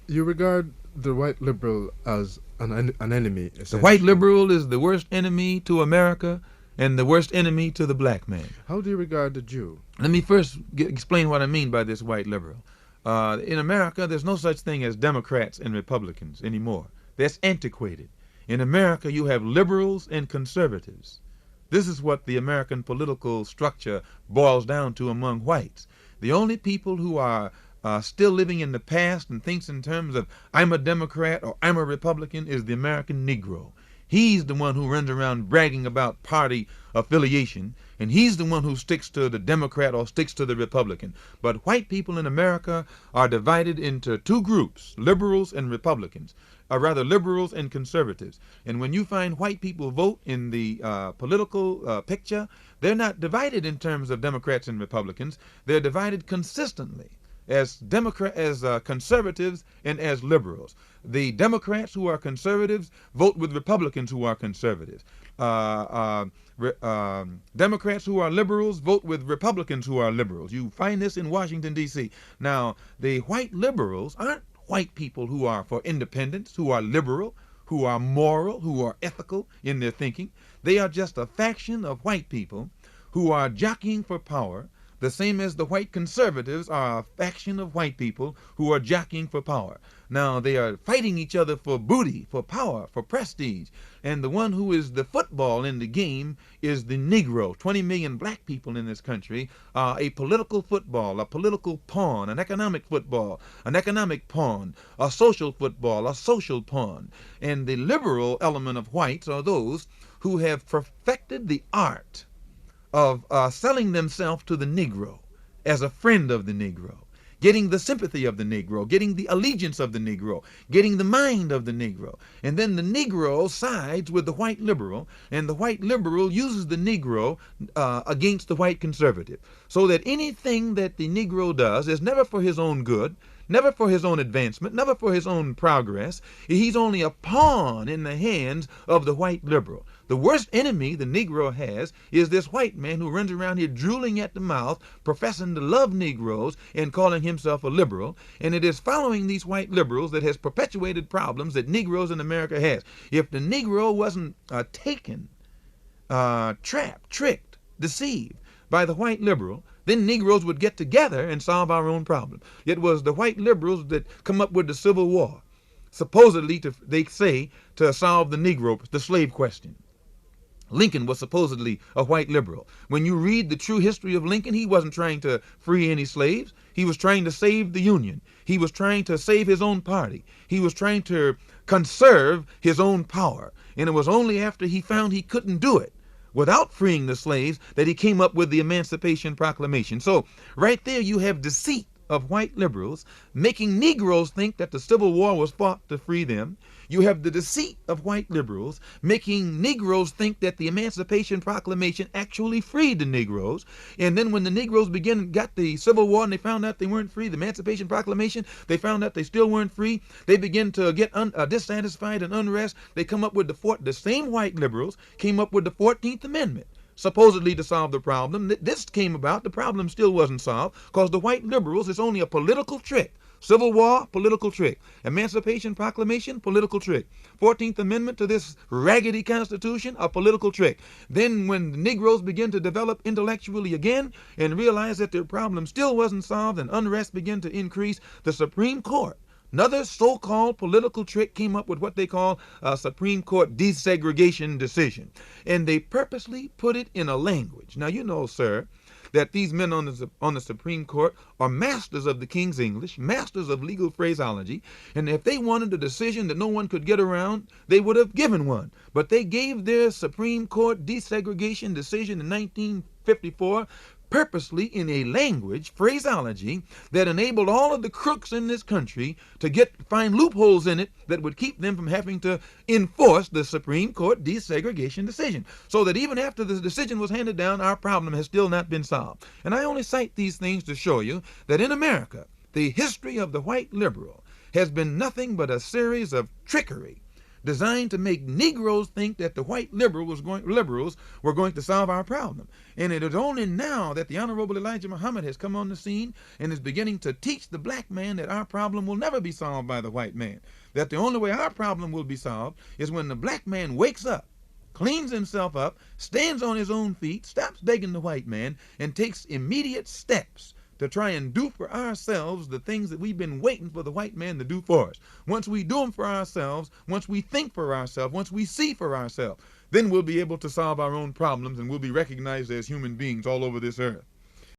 You regard the white liberal as an enemy, The white essentially. liberal is the worst enemy to America and the worst enemy to the black man. How do you regard the Jew? Let me first explain what I mean by this white liberal. In America, there's no such thing as Democrats and Republicans anymore. That's antiquated. In America, you have liberals and conservatives. This is what the American political structure boils down to among whites. The only people who are still living in the past and thinks in terms of I'm a Democrat or I'm a Republican is the American Negro. He's the one who runs around bragging about party affiliation, and he's the one who sticks to the Democrat or sticks to the Republican. But white people in America are divided into two groups, liberals and Republicans, or rather liberals and conservatives. And when you find white people vote in the political picture, they're not divided in terms of Democrats and Republicans. They're divided consistently as conservatives and as liberals. The Democrats who are conservatives vote with Republicans who are conservatives. Democrats who are liberals vote with Republicans who are liberals. You find this in Washington, D.C. Now, the white liberals aren't white people who are for independence, who are liberal, who are moral, who are ethical in their thinking. They are just a faction of white people who are jockeying for power, the same as the white conservatives are a faction of white people who are jockeying for power. Now, they are fighting each other for booty, for power, for prestige. And the one who is the football in the game is the Negro. 20 million black people in this country are a political football, a political pawn, an economic football, an economic pawn, a social football, a social pawn. And the liberal element of whites are those who have perfected the art of selling themselves to the Negro as a friend of the Negro, getting the sympathy of the Negro, getting the allegiance of the Negro, getting the mind of the Negro. And then the Negro sides with the white liberal, and the white liberal uses the Negro against the white conservative. So that anything that the Negro does is never for his own good, never for his own advancement, never for his own progress. He's only a pawn in the hands of the white liberal. The worst enemy the Negro has is this white man who runs around here drooling at the mouth, professing to love Negroes and calling himself a liberal. And it is following these white liberals that has perpetuated problems that Negroes in America has. If the Negro wasn't taken, trapped, tricked, deceived by the white liberal, then Negroes would get together and solve our own problem. It was the white liberals that come up with the Civil War, supposedly, they say, to solve the Negro, the slave question. Lincoln was supposedly a white liberal. When you read the true history of Lincoln, he wasn't trying to free any slaves. He was trying to save the Union. He was trying to save his own party. He was trying to conserve his own power. And it was only after he found he couldn't do it without freeing the slaves that he came up with the Emancipation Proclamation. So right there you have deceit of white liberals making Negroes think that the Civil War was fought to free them. You have the deceit of white liberals making Negroes think that the Emancipation Proclamation actually freed the Negroes. And then when the Negroes got the Civil War and they found out they weren't free, the Emancipation Proclamation, they found out they still weren't free. They begin to get dissatisfied and unrest. They come up with the same white liberals came up with the 14th Amendment, supposedly to solve the problem. This came about, the problem still wasn't solved, because the white liberals, it's only a political trick. Civil War, political trick. Emancipation Proclamation, political trick. 14th Amendment to this raggedy Constitution, a political trick. Then when the Negroes begin to develop intellectually again and realize that their problem still wasn't solved and unrest began to increase, the Supreme Court, another so-called political trick, came up with what they call a Supreme Court desegregation decision. And they purposely put it in a language. Now, you know, sir, that these men on the Supreme Court are masters of the King's English, masters of legal phraseology, and if they wanted a decision that no one could get around, they would have given one. But they gave their Supreme Court desegregation decision in 1954 purposely in a language, phraseology, that enabled all of the crooks in this country to find loopholes in it that would keep them from having to enforce the Supreme Court desegregation decision. So that even after the decision was handed down, our problem has still not been solved. And I only cite these things to show you that in America, the history of the white liberal has been nothing but a series of trickery, designed to make Negroes think that the white liberals were going to solve our problem. And it is only now that the Honorable Elijah Muhammad has come on the scene and is beginning to teach the black man that our problem will never be solved by the white man. That the only way our problem will be solved is when the black man wakes up, cleans himself up, stands on his own feet, stops begging the white man, and takes immediate steps to try and do for ourselves the things that we've been waiting for the white man to do for us. Once we do them for ourselves, once we think for ourselves, once we see for ourselves, then we'll be able to solve our own problems and we'll be recognized as human beings all over this earth.